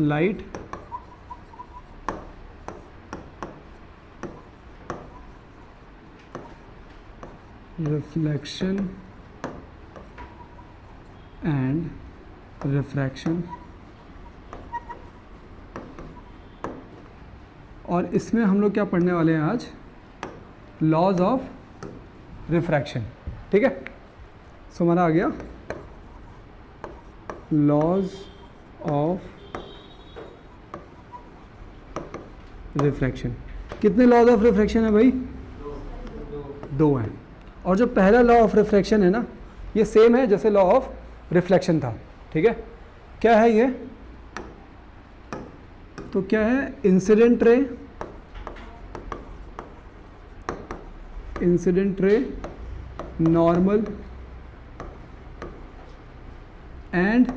Light reflection and refraction. और इसमें हम लोग क्या पढ़ने वाले हैं आज, लॉज ऑफ रिफ्रैक्शन। ठीक है, सो हमारा आ गया लॉज ऑफ रिफ्रैक्शन। कितने लॉज ऑफ रिफ्रैक्शन है भाई? दो हैं। और जो पहला लॉ ऑफ रिफ्रैक्शन है ना, ये सेम है जैसे लॉ ऑफ रिफ्लेक्शन था। ठीक है, क्या है ये? तो क्या है? Incident ray normal and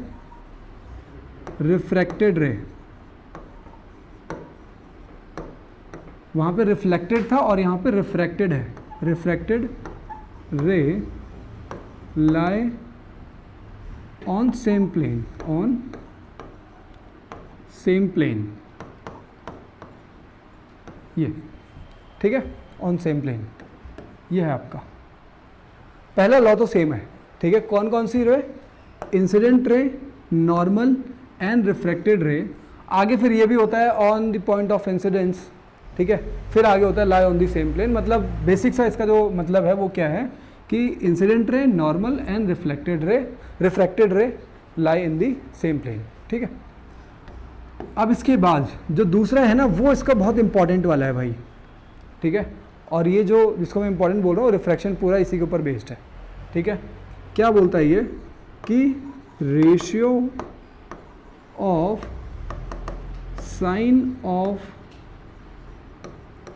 refracted रे। वहां पे रिफ्लेक्टेड था और यहां पे रिफ्रैक्टेड है। रिफ्रैक्टेड रे lie on same plane ये, ठीक है, ऑन सेम प्लेन। ये है आपका पहला लॉ, तो सेम है। ठीक है, कौन कौन सी रे? Incident ray, normal and refracted रे। आगे फिर ये भी होता है on the point of incidence. ठीक है, फिर आगे होता है lie on the same plane. मतलब बेसिक सा इसका जो मतलब है वो क्या है कि incident ray, normal and refracted रे लाई इन दी सेम प्लेन। ठीक है, अब इसके बाद जो दूसरा है ना, वो इसका बहुत इंपॉर्टेंट वाला है भाई। ठीक है, और ये जो जिसको मैं इंपॉर्टेंट बोल रहा हूँ, रिफ्रैक्शन पूरा इसी के ऊपर बेस्ड है। ठीक है, क्या बोलता है ये कि ratio of sine of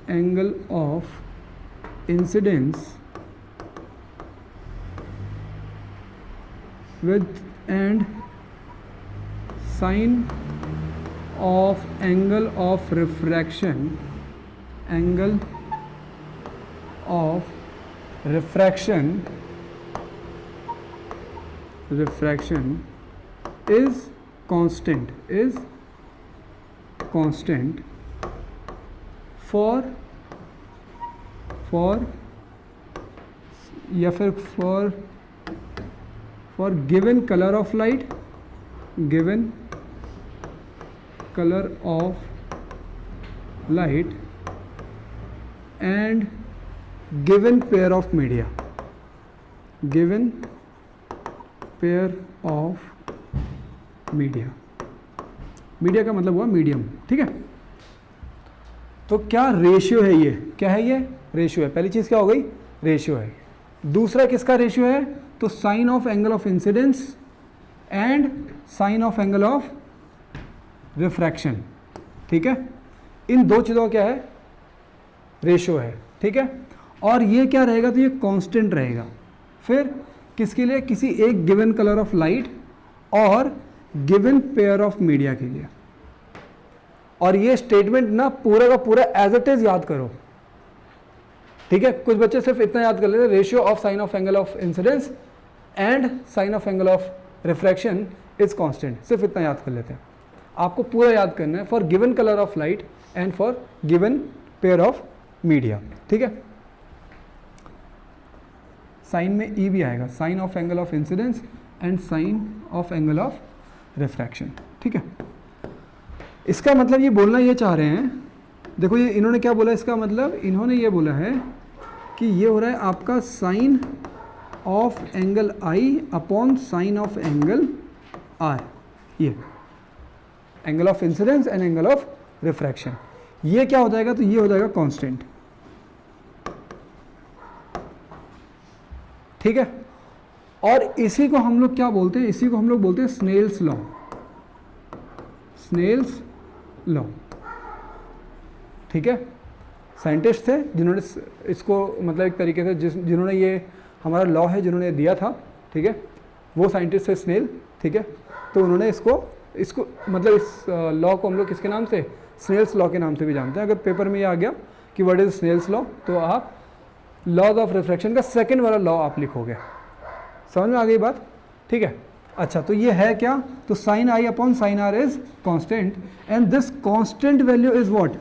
angle of incidence with and sine of angle of refraction is constant for या फिर for given color of light and given pair of media media का मतलब हुआ मीडियम। ठीक है, तो क्या रेशियो है ये? क्या है ये? रेशियो है। पहली चीज क्या हो गई? रेशियो है। दूसरा किसका रेशियो है? तो sine of angle of incidence and sine of angle of refraction. ठीक है, इन दो चीज़ों का क्या है? रेशियो है। ठीक है, और ये क्या रहेगा? तो ये कांस्टेंट रहेगा। फिर किसके लिए? किसी एक गिवन कलर ऑफ लाइट और गिवन पेयर ऑफ मीडिया के लिए। और ये स्टेटमेंट ना पूरा का पूरा एज इट इज याद करो। ठीक है, कुछ बच्चे सिर्फ इतना याद कर लेते हैं, ratio of sine of angle of incidence and sine of angle of refraction is constant, सिर्फ इतना याद कर लेते हैं। आपको पूरा याद करना है for given colour of light and for given pair of media. ठीक है, साइन में ई भी आएगा, sine of angle of incidence and sine of angle of refraction. ठीक है, इसका मतलब ये बोलना ये चाह रहे हैं, देखो ये इन्होंने क्या बोला, इसका मतलब इन्होंने ये बोला है कि ये हो रहा है आपका sine of angle I upon sine of angle R, ये angle of incidence and angle of refraction. ये क्या हो जाएगा? तो ये हो जाएगा कांस्टेंट। ठीक है, और इसी को हम लोग क्या बोलते हैं? इसी को हम लोग बोलते हैं स्नेल्स लॉ। Snell's law. ठीक है, साइंटिस्ट थे जिन्होंने इसको मतलब एक तरीके से जिन्होंने ये हमारा लॉ है जिन्होंने दिया था। ठीक है, वो साइंटिस्ट थे स्नेल। ठीक है, तो उन्होंने इसको मतलब इस लॉ को हम लोग किसके नाम से? स्नेल्स लॉ के नाम से भी जानते हैं। अगर पेपर में ये आ गया कि व्हाट इज स्नेल्स लॉ, तो आप लॉज ऑफ रिफ्रैक्शन का सेकंड वाला लॉ आप लिखोगे। समझ में आ गई बात? ठीक है, अच्छा, तो ये है क्या, तो sine I upon sine r is constant and this constant value is what,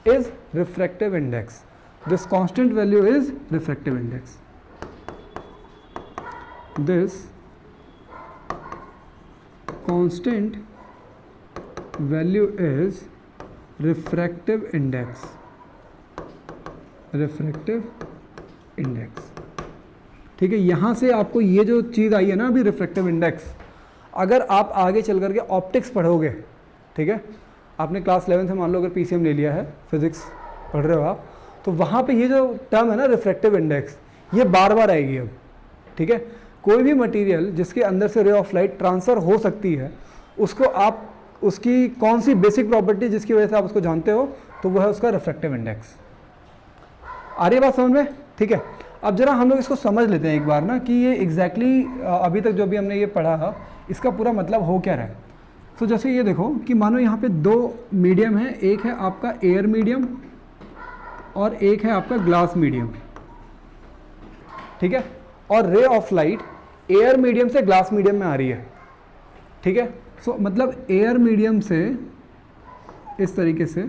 is refractive index. This constant value is refractive index. This constant value is refractive index. Refractive index. ठीक है, यहाँ से आपको ये जो चीज़ आई है ना अभी रिफ्रैक्टिव इंडेक्स, अगर आप आगे चल करके ऑप्टिक्स पढ़ोगे, ठीक है, आपने क्लास 11 से मान लो अगर पीसीएम ले लिया है, फिजिक्स पढ़ रहे हो आप, तो वहाँ पे ये जो टर्म है ना रिफ्रैक्टिव इंडेक्स, ये बार बार आएगी अब. ठीक है, कोई भी मटेरियल जिसके अंदर से रे ऑफ लाइट ट्रांसफ़र हो सकती है, उसको आप उसकी कौन सी बेसिक प्रॉपर्टी जिसकी वजह से आप उसको जानते हो, तो वो है उसका रिफ्रैक्टिव इंडेक्स. आ रही है बात समझ में? ठीक है, अब जरा हम लोग इसको समझ लेते हैं एक बार ना कि ये एग्जैक्टली अभी तक जो भी हमने ये पढ़ा इसका पूरा मतलब हो क्या रहा है. तो जैसे ये देखो कि मानो यहाँ पे दो मीडियम है, एक है आपका एयर मीडियम और एक है आपका ग्लास मीडियम. ठीक है, और ray of light air medium से ग्लास मीडियम में आ रही है. ठीक है, सो मतलब एयर मीडियम से इस तरीके से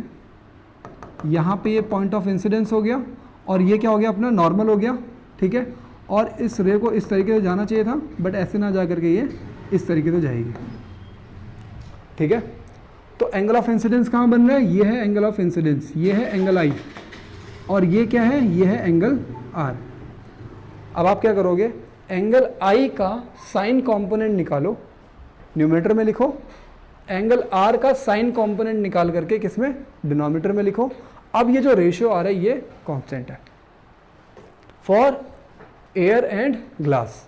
यहाँ पे ये पॉइंट ऑफ इंसिडेंस हो गया और ये क्या हो गया अपना नॉर्मल हो गया. ठीक है, और इस रे को इस तरीके से जाना चाहिए था, बट ऐसे ना जा करके ये इस तरीके से जाएगी. ठीक है, तो एंगल ऑफ इंसिडेंस कहाँ बन रहा है, ये है एंगल ऑफ इंसिडेंस, ये है एंगल आई, और ये क्या है, ये है एंगल आर. अब आप क्या करोगे, एंगल आई का साइन कॉम्पोनेंट निकालो, न्यूमरेटर में लिखो, एंगल आर का साइन कॉम्पोनेंट निकाल करके किसमें, डिनोमिनेटर में लिखो. अब ये जो रेशियो आ रहा है ये कांस्टेंट है फॉर एयर एंड ग्लास.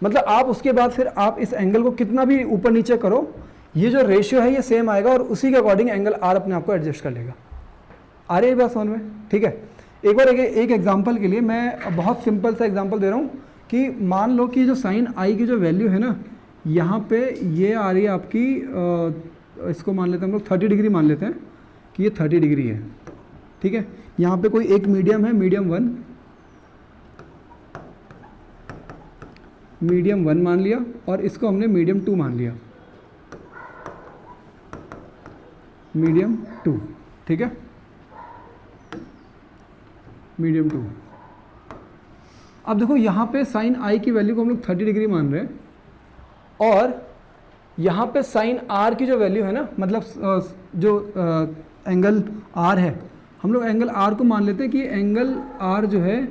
मतलब आप उसके बाद फिर आप इस एंगल को कितना भी ऊपर नीचे करो, ये जो रेशियो है ये सेम आएगा और उसी के अकॉर्डिंग एंगल आर अपने आप को एडजस्ट कर लेगा. आ रही है बात समझ में? ठीक है, एक बार एक एग्जांपल के लिए मैं बहुत सिंपल सा एग्जांपल दे रहा हूँ कि मान लो कि जो साइन आई की जो वैल्यू है ना, यहाँ पे ये आ रही है आपकी इसको मान लेते हैं हम लोग 30 डिग्री मान लेते हैं कि ये 30 डिग्री है. ठीक है, यहाँ पे कोई एक मीडियम है, मीडियम 1 मान लिया और इसको हमने मीडियम 2 मान लिया, मीडियम 2. ठीक है, मीडियम 2. अब देखो यहाँ पे साइन आई की वैल्यू को हम लोग 30 डिग्री मान रहे हैं और यहाँ पे साइन आर की जो वैल्यू है ना, मतलब जो एंगल आर है, हम लोग एंगल आर को मान लेते हैं कि एंगल आर जो है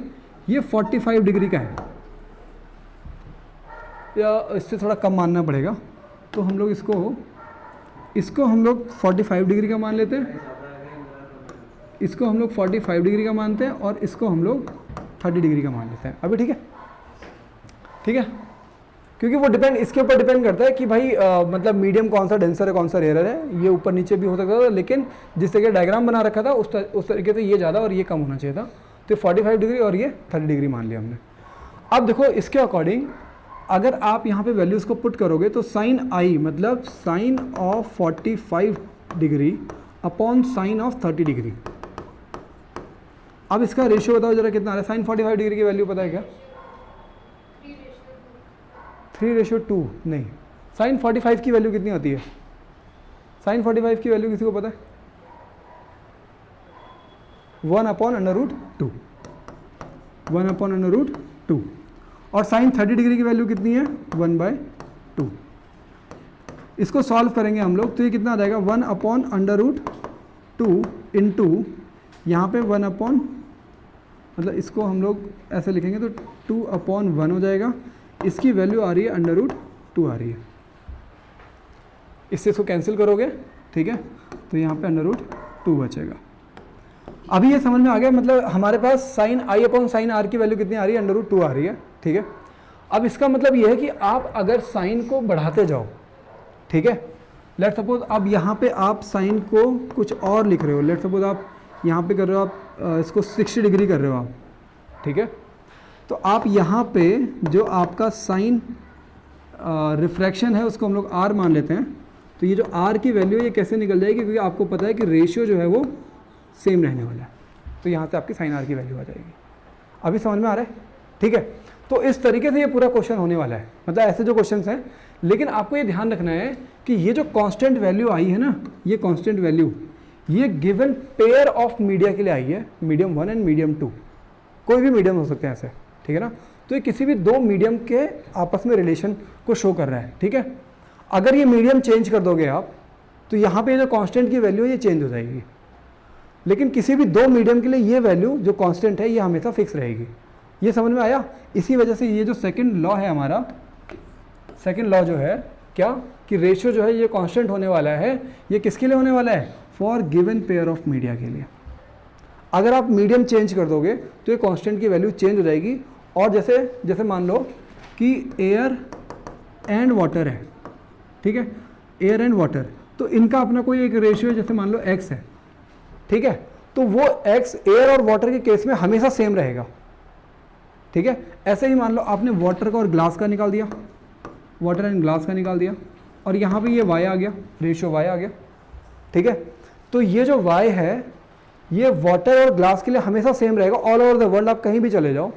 ये 45 डिग्री का है, या इससे थोड़ा कम मानना पड़ेगा. तो हम लोग इसको हम लोग 45 डिग्री का मान लेते हैं, इसको हम लोग 45 डिग्री का मानते हैं और इसको हम लोग 30 डिग्री का मान लेते हैं. अभी ठीक है, ठीक है, क्योंकि वो डिपेंड इसके ऊपर डिपेंड करता है कि भाई मतलब मीडियम कौन सा डेंसर है कौन सा रेयर है. ये ऊपर नीचे भी हो सकता था, लेकिन जिस तरीके डायग्राम बना रखा था उस तरीके से ये ज़्यादा और ये कम होना चाहिए था. तो 45 डिग्री और ये 30 डिग्री मान लिया हमने. अब देखो इसके अकॉर्डिंग अगर आप यहाँ पे वैल्यूज़ को पुट करोगे तो साइन आई मतलब sine of 45 degree upon sine of 30 degree. अब इसका रेशियो बताओ जरा कितना आ रहा है. साइन 45 डिग्री की वैल्यू पता है क्या? 3:2 नहीं, साइन 45 की वैल्यू कितनी होती है? साइन 45 की वैल्यू किसी को पता है? 1/√2. 1/√2. और साइन 30 डिग्री की वैल्यू कितनी है? 1/2. इसको सॉल्व करेंगे हम लोग तो ये कितना आ जाएगा 1/√2 इंटू यहाँ पे 1 मतलब इसको हम लोग ऐसे लिखेंगे तो 2/1 हो जाएगा. इसकी वैल्यू आ रही है √2 आ रही है. इससे इसको कैंसिल करोगे, ठीक है, तो यहाँ पे √2 बचेगा. अभी ये समझ में आ गया, मतलब हमारे पास साइन आई अपॉन साइन आर की वैल्यू कितनी आ रही है? √2 आ रही है. ठीक है, अब इसका मतलब ये है कि आप अगर साइन को बढ़ाते जाओ, ठीक है, लेट सपोज अब यहाँ पे आप साइन को कुछ और लिख रहे हो, लेट सपोज आप यहाँ पे कर रहे हो आप इसको 60 डिग्री कर रहे हो आप, ठीक है, तो आप यहाँ पे जो आपका साइन रिफ्रैक्शन है उसको हम लोग आर मान लेते हैं. तो ये जो आर की वैल्यू है ये कैसे निकल जाएगी, क्योंकि आपको पता है कि रेशियो जो है वो सेम रहने वाला है. तो यहाँ से आपकी साइन आर की वैल्यू आ जाएगी. अभी समझ में आ रहा है? ठीक है, तो इस तरीके से ये पूरा क्वेश्चन होने वाला है, मतलब ऐसे जो क्वेश्चन हैं। लेकिन आपको ये ध्यान रखना है कि ये जो कांस्टेंट वैल्यू आई है ना, ये कांस्टेंट वैल्यू ये गिवन पेयर ऑफ मीडिया के लिए आई है, मीडियम 1 एंड मीडियम 2, कोई भी मीडियम हो सकते हैं ऐसे, ठीक है ना। तो ये किसी भी दो मीडियम के आपस में रिलेशन को शो कर रहा है, ठीक है। अगर ये मीडियम चेंज कर दोगे आप तो यहाँ पे जो कांस्टेंट की वैल्यू है ये चेंज हो जाएगी, लेकिन किसी भी दो मीडियम के लिए ये वैल्यू जो कांस्टेंट है ये हमेशा फिक्स रहेगी। ये समझ में आया। इसी वजह से ये जो सेकंड लॉ है हमारा, सेकंड लॉ जो है क्या कि रेशियो जो है ये कांस्टेंट होने वाला है, ये किसके लिए होने वाला है, for given pair of media के लिए। अगर आप मीडियम चेंज कर दोगे तो ये कांस्टेंट की वैल्यू चेंज हो जाएगी। और जैसे मान लो कि एयर एंड वाटर है, ठीक है, एयर एंड वाटर, तो इनका अपना कोई एक रेशियो है, जैसे मान लो x है, ठीक है, तो वो x एयर और वाटर के केस में हमेशा सेम रहेगा, ठीक है। ऐसे ही मान लो आपने वाटर का और ग्लास का निकाल दिया, वाटर एंड ग्लास का निकाल दिया, और यहाँ पे ये y आ गया, रेशियो y आ गया, ठीक है। तो ये जो y है ये वाटर और ग्लास के लिए हमेशा सेम रहेगा, ऑल ओवर द वर्ल्ड आप कहीं भी चले जाओ,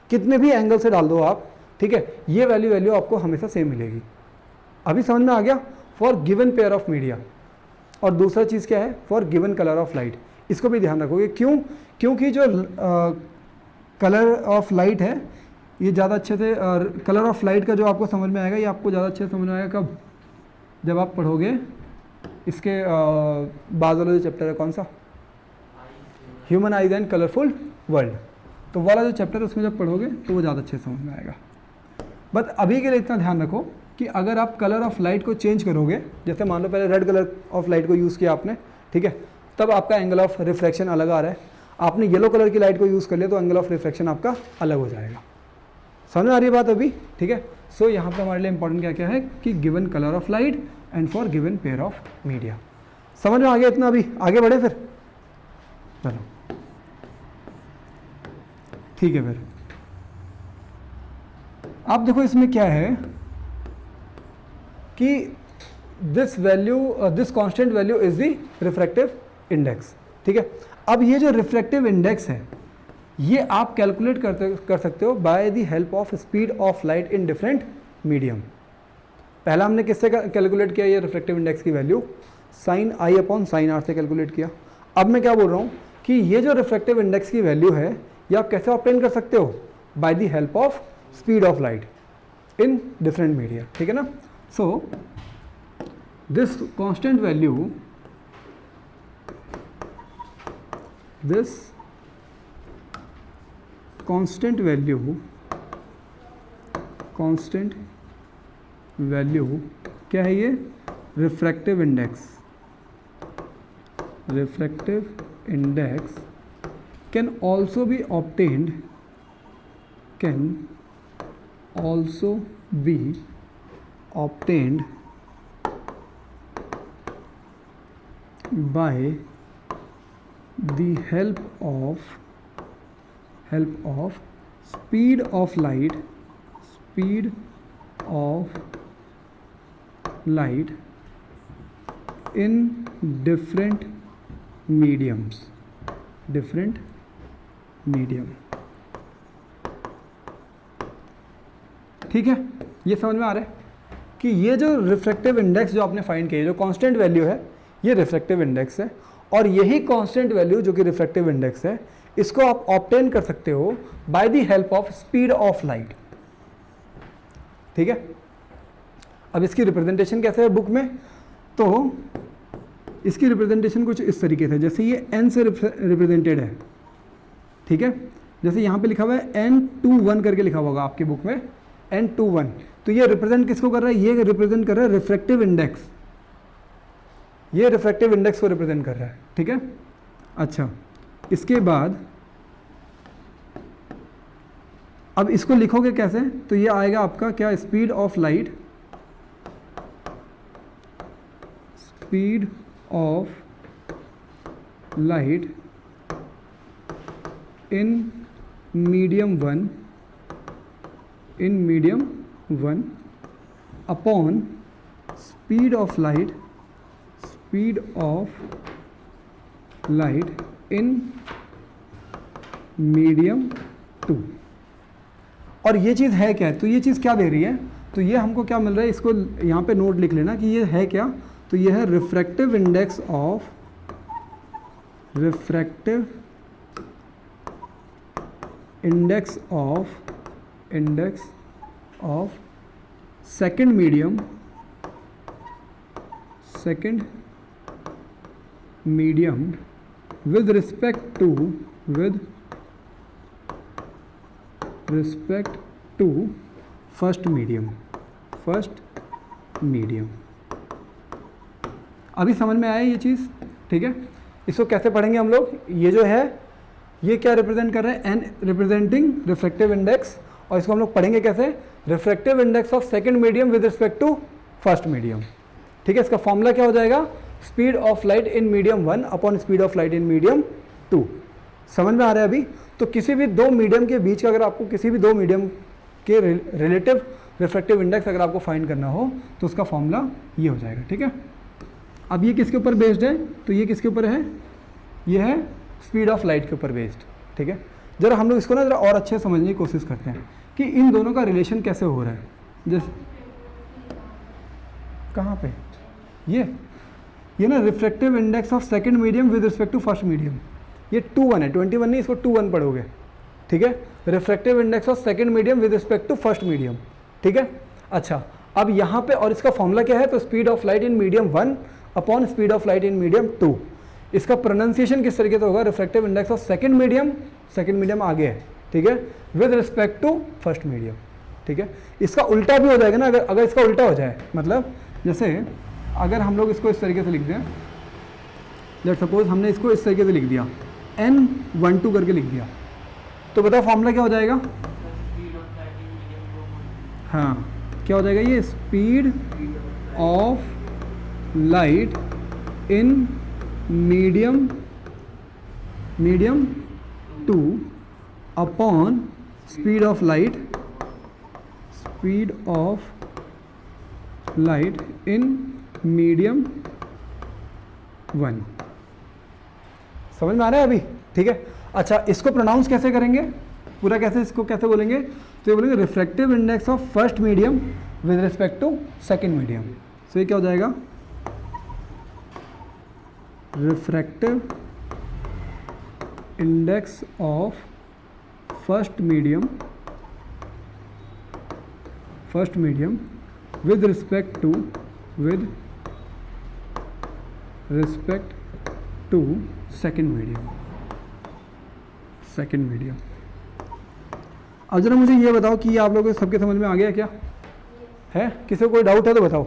कितने भी एंगल से डाल दो आप, ठीक है, ये वैल्यू आपको हमेशा सेम मिलेगी। अभी समझ में आ गया, for given pair of media. और दूसरा चीज़ क्या है, for given colour of light, इसको भी ध्यान रखोगे। क्यों? क्योंकि जो कलर ऑफ लाइट है ये ज़्यादा अच्छे से, कलर ऑफ लाइट का जो आपको समझ में आएगा ये आपको ज़्यादा अच्छे से समझ में आएगा कब, जब आप पढ़ोगे इसके बाद वाला जो चैप्टर है, कौन सा, human eyes and colourful world, तो वाला जो चैप्टर है उसमें जब पढ़ोगे तो वो ज़्यादा अच्छे से समझ में आएगा। बट अभी के लिए इतना ध्यान रखो कि अगर आप कलर ऑफ लाइट को चेंज करोगे, जैसे मान लो पहले रेड कलर ऑफ लाइट को यूज़ किया आपने, ठीक है, तब आपका एंगल ऑफ रिफ्रैक्शन अलग आ रहा है। आपने येलो कलर की लाइट को यूज़ कर लिया तो एंगल ऑफ रिफ्रैक्शन आपका अलग हो जाएगा। समझ में आ रही है बात अभी, ठीक है। सो यहाँ पे हमारे लिए इंपॉर्टेंट क्या क्या है कि given colour of light and for given pair of media. समझ में आ गया इतना, अभी आगे बढ़े फिर, चलो ठीक है। फिर आप देखो इसमें क्या है कि this constant value is the refractive index, ठीक है। अब ये जो रिफ्रैक्टिव इंडेक्स है ये आप कैलकुलेट कर सकते हो by the help of speed of light in different medium. पहला हमने किससे कैलकुलेट किया ये रिफ्रैक्टिव इंडेक्स की वैल्यू, साइन आई अपॉन साइन आर से कैलकुलेट किया। अब मैं क्या बोल रहा हूँ कि ये जो रिफ्रैक्टिव इंडेक्स की वैल्यू है ये आप कैसे ऑब्टेन कर सकते हो, by the help of speed of light in different media, ठीक है ना। So this constant value, this constant value क्या है, ये refractive index can also be obtained by the help of speed of light in different medium। ठीक है, ये समझ में आ रहा है कि ये जो रिफ्रैक्टिव इंडेक्स जो आपने फाइंड किया, जो कांस्टेंट वैल्यू है ये रिफ्रैक्टिव इंडेक्स है, और यही कांस्टेंट वैल्यू जो कि रिफ्रैक्टिव इंडेक्स है इसको आप ऑब्टेन कर सकते हो by the help of speed of light, ठीक है। अब इसकी रिप्रेजेंटेशन कैसे है बुक में, तो इसकी रिप्रेजेंटेशन कुछ इस तरीके से, जैसे ये n से रिप्रेजेंटेड है, ठीक है, जैसे यहाँ पे लिखा हुआ है n21 करके लिखा होगा आपकी बुक में n21, तो ये रिप्रेजेंट किसको कर रहा है, ये रिप्रेजेंट कर रहा है रिफ्रैक्टिव इंडेक्स, ये रिफ्रैक्टिव इंडेक्स को रिप्रेजेंट कर रहा है, ठीक है। अच्छा, इसके बाद अब इसको लिखोगे कैसे, तो ये आएगा आपका क्या, speed of light in medium 1 upon speed of light in medium 2। और ये चीज़ है क्या है, तो ये चीज़ क्या दे रही है, तो ये हमको क्या मिल रहा है, इसको यहाँ पे नोट लिख लेना कि ये है क्या, तो ये है refractive index of second medium with respect to first medium। अभी समझ में आया ये चीज़, ठीक है। इसको कैसे पढ़ेंगे हम लोग, ये जो है ये क्या रिप्रेजेंट कर रहे हैं, एन रिप्रेजेंटिंग रिफ्रैक्टिव इंडेक्स, और इसको हम लोग पढ़ेंगे कैसे, refractive index of second medium with respect to first medium, ठीक है। इसका फॉर्मूला क्या हो जाएगा, speed of light in medium 1 upon speed of light in medium 2। समझ में आ रहा है अभी। तो किसी भी दो मीडियम के बीच का, अगर आपको किसी भी दो मीडियम के रिलेटिव रिफ्रैक्टिव इंडेक्स अगर आपको फाइंड करना हो तो उसका फॉर्मूला ये हो जाएगा, ठीक है। अब ये किसके ऊपर बेस्ड है, तो ये किसके ऊपर है, ये है स्पीड ऑफ लाइट के ऊपर बेस्ड, ठीक है। जरा हम लोग इसको ना जरा और अच्छे से समझने की कोशिश करते हैं कि इन दोनों का रिलेशन कैसे हो रहा है। जैसे कहाँ पे ये ना refractive index of second medium with respect to first medium, ये 2:1 है, 21 नहीं, इसको 2:1 पढ़ोगे, ठीक है। Refractive index of second medium with respect to first medium, ठीक है। अच्छा, अब यहाँ पे और इसका फॉर्मूला क्या है, तो speed of light in medium 1 upon speed of light in medium 2। इसका प्रोनाउंसिएशन किस तरीके से होगा, refractive index of second medium आगे है, ठीक है, with respect to first medium, ठीक है। इसका उल्टा भी हो जाएगा ना, अगर इसका उल्टा हो जाए, मतलब जैसे अगर हम लोग इसको इस तरीके से लिख दें, लेट सपोज हमने इसको इस तरीके से लिख दिया, n12 करके लिख दिया, तो बताओ फॉर्मूला क्या हो जाएगा, हाँ क्या हो जाएगा, ये speed of light in medium 2 upon speed of light in medium 1। समझ में आ रहा है अभी, ठीक है। अच्छा, इसको प्रोनाउंस कैसे करेंगे, पूरा कैसे, इसको कैसे बोलेंगे, तो ये बोलेंगे refractive index of first medium with respect to second medium. So ये क्या हो जाएगा, refractive index of first medium with respect to second medium. अब जरा मुझे ये बताओ कि ये आप लोगों को सबके समझ में आ गया क्या है, किसी को कोई डाउट है तो बताओ,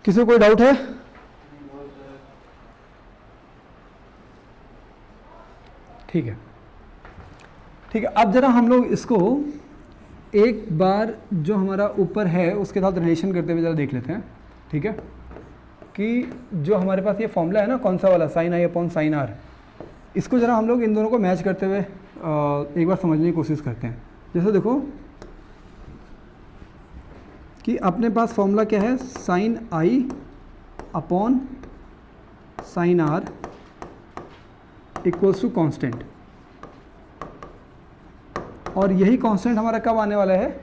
किसी को कोई डाउट है, ठीक है, ठीक है। अब जरा हम लोग इसको एक बार जो हमारा ऊपर है उसके साथ रिलेशन करते हुए जरा देख लेते हैं, ठीक है, कि जो हमारे पास ये फॉर्मूला है ना, कौन सा वाला, साइन आई अपॉन साइन आर, इसको जरा हम लोग इन दोनों को मैच करते हुए एक बार समझने की कोशिश करते हैं। जैसे देखो कि अपने पास फॉर्मूला क्या है, sine I upon sine r equals to constant, और यही कांस्टेंट हमारा कब आने वाला है,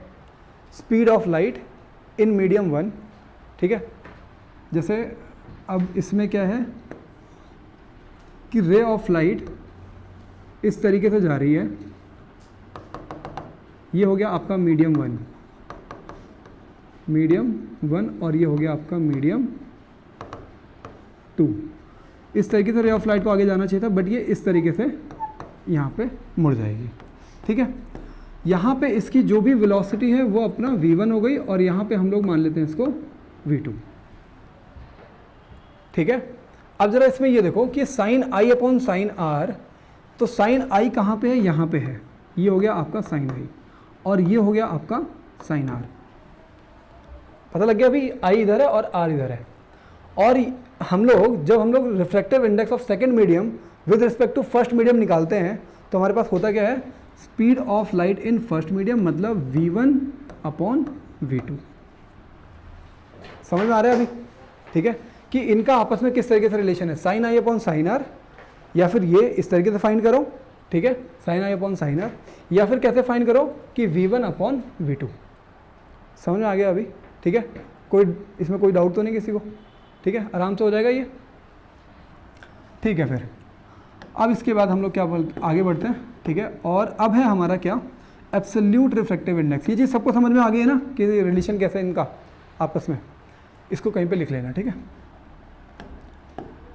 speed of light in medium 1, ठीक है। जैसे अब इसमें क्या है कि रे ऑफ लाइट इस तरीके से जा रही है, ये हो गया आपका मीडियम 1 और ये हो गया आपका मीडियम 2। इस तरीके से रे ऑफ लाइट को आगे जाना चाहिए था, बट ये इस तरीके से यहाँ पे मुड़ जाएगी, ठीक है। यहाँ पे इसकी जो भी वेलोसिटी है वो अपना v1 हो गई, और यहाँ पे हम लोग मान लेते हैं इसको v2, ठीक है। अब जरा इसमें ये देखो कि साइन आई अपॉन साइन आर, तो साइन आई कहाँ पे है, यहाँ पे है, ये हो गया आपका साइन आई और ये हो गया आपका साइन आर। पता लग गया अभी, आई इधर है और आर इधर है। और जब हम लोग refractive index of second medium with respect to first medium निकालते हैं तो हमारे पास होता क्या है, speed of light in first medium मतलब v1 अपॉन v2। समझ में आ रहा है अभी, ठीक है, कि इनका आपस में किस तरीके से रिलेशन है, साइन आई अपॉन साइन आर, या फिर ये इस तरीके से फाइंड करो ठीक है, साइन आई अपॉन साइन आर। या फिर कैसे फाइंड करो कि V1 अपॉन V2। समझ में आ गया अभी? ठीक है, कोई इसमें कोई डाउट तो नहीं किसी को? ठीक है, आराम से हो जाएगा ये। ठीक है, फिर अब इसके बाद हम लोग क्या आगे बढ़ते हैं। ठीक है, और अब है हमारा क्या, एब्सोल्यूट रिफ्रैक्टिव इंडेक्स। ये चीज़ सबको समझ में आ गई है ना कि रिलेशन कैसे है इनका आपस में, इसको कहीं पे लिख लेना। ठीक है,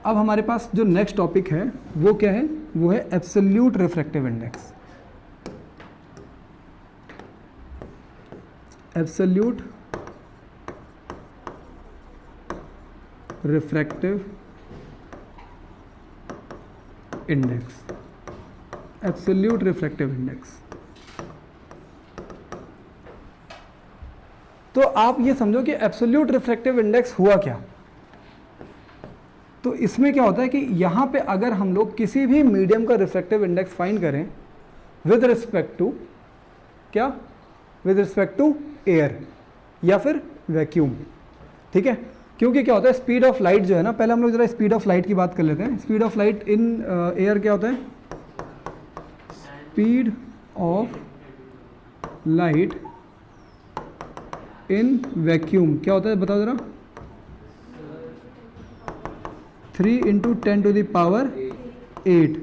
अब हमारे पास जो नेक्स्ट टॉपिक है वो क्या है, वो है absolute refractive index. Absolute refractive index, absolute refractive index. तो आप ये समझो कि एब्सोल्यूट रिफ्रैक्टिव इंडेक्स हुआ क्या। तो इसमें क्या होता है कि यहाँ पे अगर हम लोग किसी भी मीडियम का रिफ्रैक्टिव इंडेक्स फाइंड करें विद रिस्पेक्ट टू क्या, विद रिस्पेक्ट टू एयर या फिर वैक्यूम। ठीक है, क्योंकि क्या होता है, स्पीड ऑफ लाइट जो है ना, पहले हम लोग जरा स्पीड ऑफ लाइट की बात कर लेते हैं। Speed of light in air क्या होता है, speed of light in vacuum क्या होता है बताओ जरा, 3 × 10⁸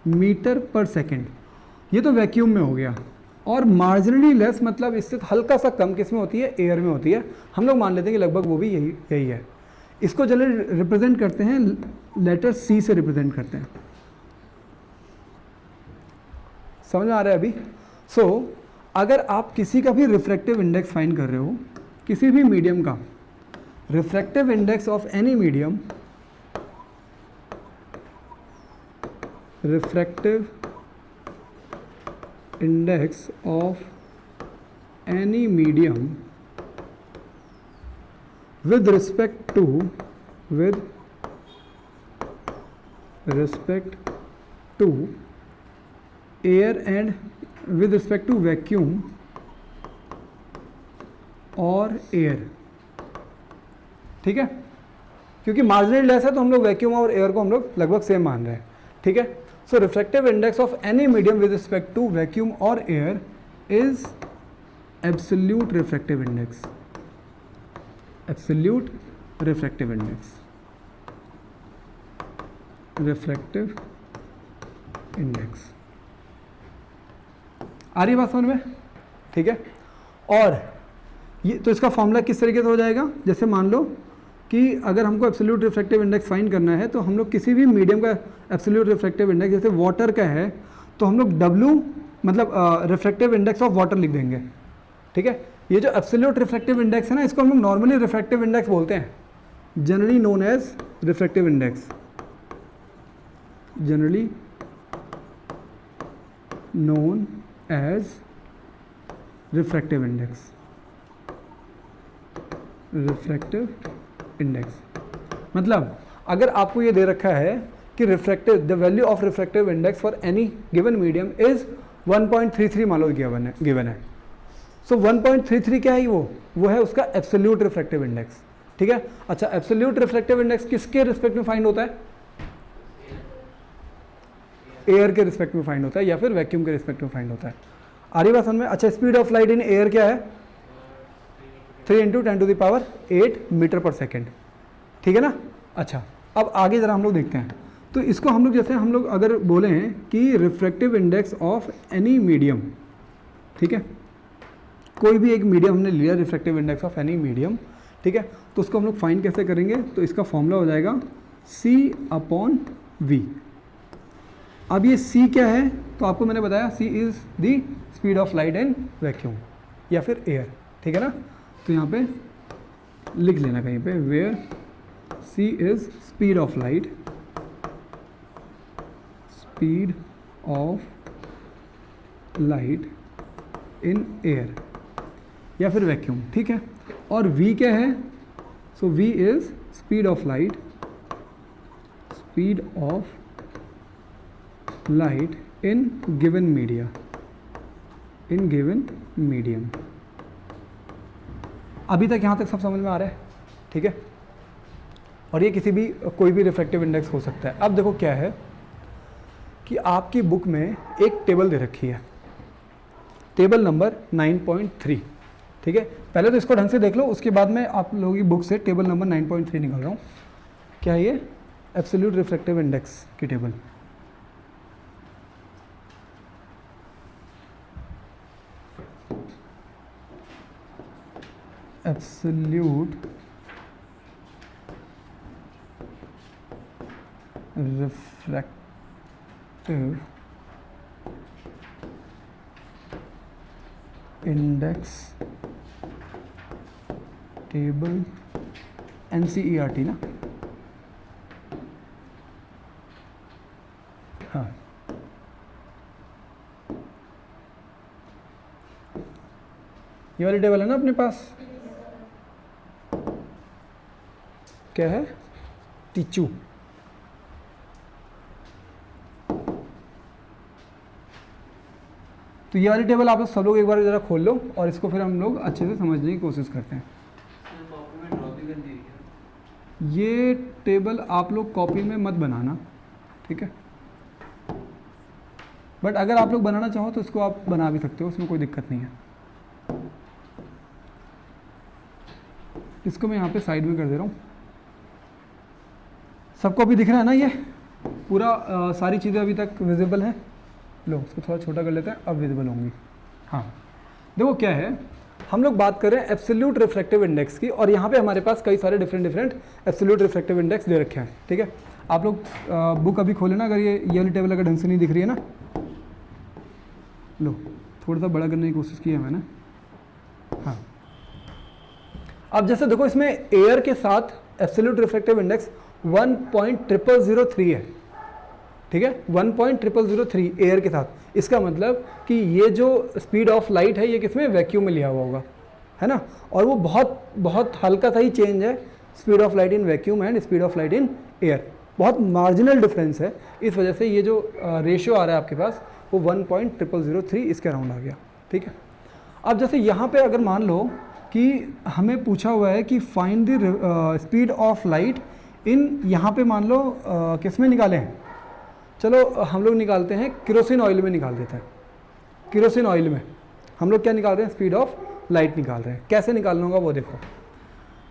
मीटर पर सेकेंड। ये तो वैक्यूम में हो गया। और मार्जिनली लेस मतलब इससे हल्का सा कम किस में होती है, एयर में होती है। हम लोग मान लेते हैं कि लगभग वो भी यही है। इसको जनरली रिप्रेजेंट करते हैं लेटर सी से रिप्रेजेंट करते हैं। समझ में आ रहा है अभी? सो अगर आप किसी का भी रिफ्रैक्टिव इंडेक्स फाइंड कर रहे हो, किसी भी मीडियम का refractive index of any medium, refractive index of any medium with respect to air and with respect to vacuum और एयर। ठीक है, क्योंकि मार्जिनल लेस है तो हम लोग वैक्यूम और एयर को हम लोग लगभग सेम मान रहे हैं। ठीक है, so refractive index of any medium with respect to vacuum और air is absolute refractive index. Absolute refractive index, refractive index. आ रही बात समझ में? ठीक है, और ये तो इसका फॉर्मूला किस तरीके से हो जाएगा, जैसे मान लो कि अगर हमको एब्सोल्यूट रिफ्रैक्टिव इंडेक्स फाइंड करना है तो हम लोग किसी भी मीडियम का एब्सोल्यूट रिफ्रैक्टिव इंडेक्स, जैसे वाटर का है तो हम लोग W मतलब रिफ्रैक्टिव इंडेक्स ऑफ वाटर लिख देंगे। ठीक है, ये जो एब्सोल्यूट रिफ्रैक्टिव इंडेक्स है ना, इसको हम लोग नॉर्मली रिफ्रैक्टिव इंडेक्स बोलते हैं, generally known as refractive index, generally known as refractive index, refractive index. मतलब अगर आपको ये दे रखा है कि refractive the value of refractive index for any given medium is 1.33 मान लो गिवन है। सो 1.33 क्या है, वो है उसका एब्सोल्यूट रिफ्रैक्टिव इंडेक्स। ठीक है, अच्छा एब्सोल्यूट रिफ्रैक्टिव इंडेक्स किसके रिस्पेक्ट में फाइंड होता है, एयर के रिस्पेक्ट में फाइंड होता है या फिर वैक्यूम के रिस्पेक्ट में फाइंड होता है। आ रही बात समझ में? अच्छा speed of light in air क्या है, 3 × 10⁸ मीटर पर सेकेंड। ठीक है ना। अच्छा अब आगे जरा हम लोग देखते हैं, तो इसको हम लोग जैसे हम लोग अगर बोले हैं कि refractive index of any medium, ठीक है, कोई भी एक मीडियम हमने लिया refractive index of any medium, ठीक है, तो उसको हम लोग फाइंड कैसे करेंगे, तो इसका फॉर्मूला हो जाएगा C/V। अब ये C क्या है, तो आपको मैंने बताया C is the speed of light in vacuum या फिर एयर। ठीक है ना, तो यहाँ पे लिख लेना कहीं पे, where C is speed of light, speed of light in air या फिर वैक्यूम। ठीक है, और V क्या है, so V is speed of light, speed of light in given media, in given medium. अभी तक यहाँ तक सब समझ में आ रहा है? ठीक है, और ये किसी भी कोई भी रिफ्रैक्टिव इंडेक्स हो सकता है। अब देखो क्या है कि आपकी बुक में एक टेबल दे रखी है, टेबल नंबर 9.3, ठीक है। पहले तो इसको ढंग से देख लो, उसके बाद में आप लोगों की बुक से टेबल नंबर 9.3 निकाल रहा हूँ। क्या है ये? एब्सोल्यूट रिफ्रैक्टिव इंडेक्स की table. Absolute refractive index table, NCERT ना, हाँ। ये वाली टेबल है ना अपने पास, क्या है? टीचू। तो ये वाली टेबल आप सब लोग एक बार ज़रा खोल लो और इसको फिर हम लोग अच्छे से समझने की कोशिश करते हैं। ये टेबल आप लोग कॉपी में मत बनाना, ठीक है, बट अगर आप लोग बनाना चाहो तो इसको आप बना भी सकते हो, उसमें कोई दिक्कत नहीं है। इसको मैं यहाँ पे साइड में कर दे रहा हूँ। सबको अभी दिख रहा है ना? ये पूरा सारी चीज़ें अभी तक विजिबल हैं। लो उसको थोड़ा छोटा कर लेते हैं, अब विजिबल होंगी। हाँ देखो क्या है, हम लोग बात कर रहे हैं एब्सोल्यूट रिफ्रैक्टिव इंडेक्स की, और यहाँ पे हमारे पास कई सारे डिफरेंट एब्सोल्यूट रिफ्रैक्टिव इंडेक्स दे रखे हैं, ठीक है। आप लोग बुक अभी खोले ना, अगर ये वाली टेबल अगर ढंग से नहीं दिख रही है ना, लो थोड़ा सा बड़ा करने की कोशिश की है मैंने। हाँ अब जैसे देखो इसमें एयर के साथ एब्सोल्यूट रिफ्रैक्टिव इंडेक्स 1.0003 है, ठीक है, 1.0003 एयर के साथ। इसका मतलब कि ये जो स्पीड ऑफ लाइट है ये किसमें? वैक्यूम में लिया हुआ होगा, है ना। और वो बहुत बहुत हल्का सा ही चेंज है, speed of light in vacuum and speed of light in air, बहुत मार्जिनल डिफरेंस है। इस वजह से ये जो रेशियो आ रहा है आपके पास वो 1.0003 इसके अराउंड आ गया, ठीक है। अब जैसे यहाँ पे अगर मान लो कि हमें पूछा हुआ है कि find the speed of light इन, यहाँ पे मान लो किस में निकालें? चलो हम लोग निकालते हैं केरोसिन ऑयल में निकाल देते हैं। केरोसिन ऑयल में हम लोग क्या निकाल रहे हैं? स्पीड ऑफ लाइट निकाल रहे हैं। कैसे निकालना होगा वो देखो।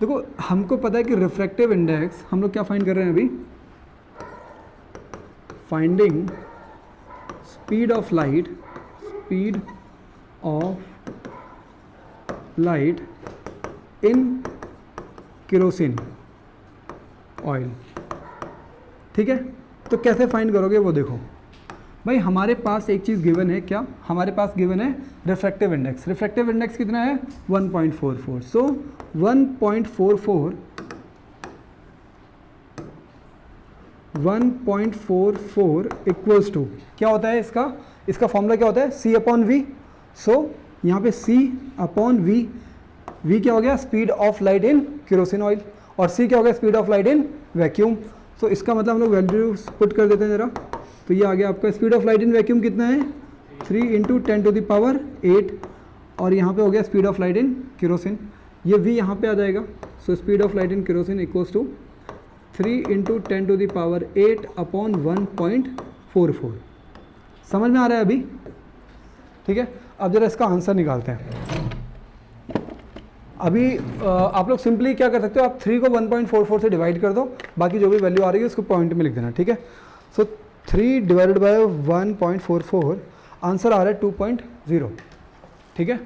देखो हमको पता है कि रिफ्रैक्टिव इंडेक्स हम लोग क्या फाइंड कर रहे हैं अभी? Finding speed of light, speed of light in kerosene oil, ठीक है। तो कैसे फाइंड करोगे वो देखो भाई। हमारे पास एक चीज़ गिवन है, क्या हमारे पास गिवन है? Refractive index. रिफ्रैक्टिव इंडेक्स कितना है? 1.44। सो 1.44 इक्वल्स टू क्या होता है इसका? इसका फॉर्मूला क्या होता है? C/V। सो यहाँ पे C/V, V क्या हो गया? Speed of light in kerosene oil, और C क्या हो गया? Speed of light in vacuum. तो इसका मतलब हम लोग वैल्यूज पुट कर देते हैं ज़रा। तो ये आ गया आपका speed of light in vacuum कितना है? 3 × 10⁸, और यहाँ पे हो गया speed of light in kerosene. ये V यहाँ पे आ जाएगा। So speed of light in kerosene equals to 3 × 10⁸ upon 1.44। समझ में आ रहा है अभी? ठीक है। अब जरा इसका आंसर निकालते हैं। अभी आप लोग सिंपली क्या कर सकते हो? आप 3 को 1.44 से डिवाइड कर दो, बाकी जो भी वैल्यू आ रही है उसको पॉइंट में लिख देना, ठीक है। सो 3 / 1.44, आंसर आ रहा है 2.0, ठीक है।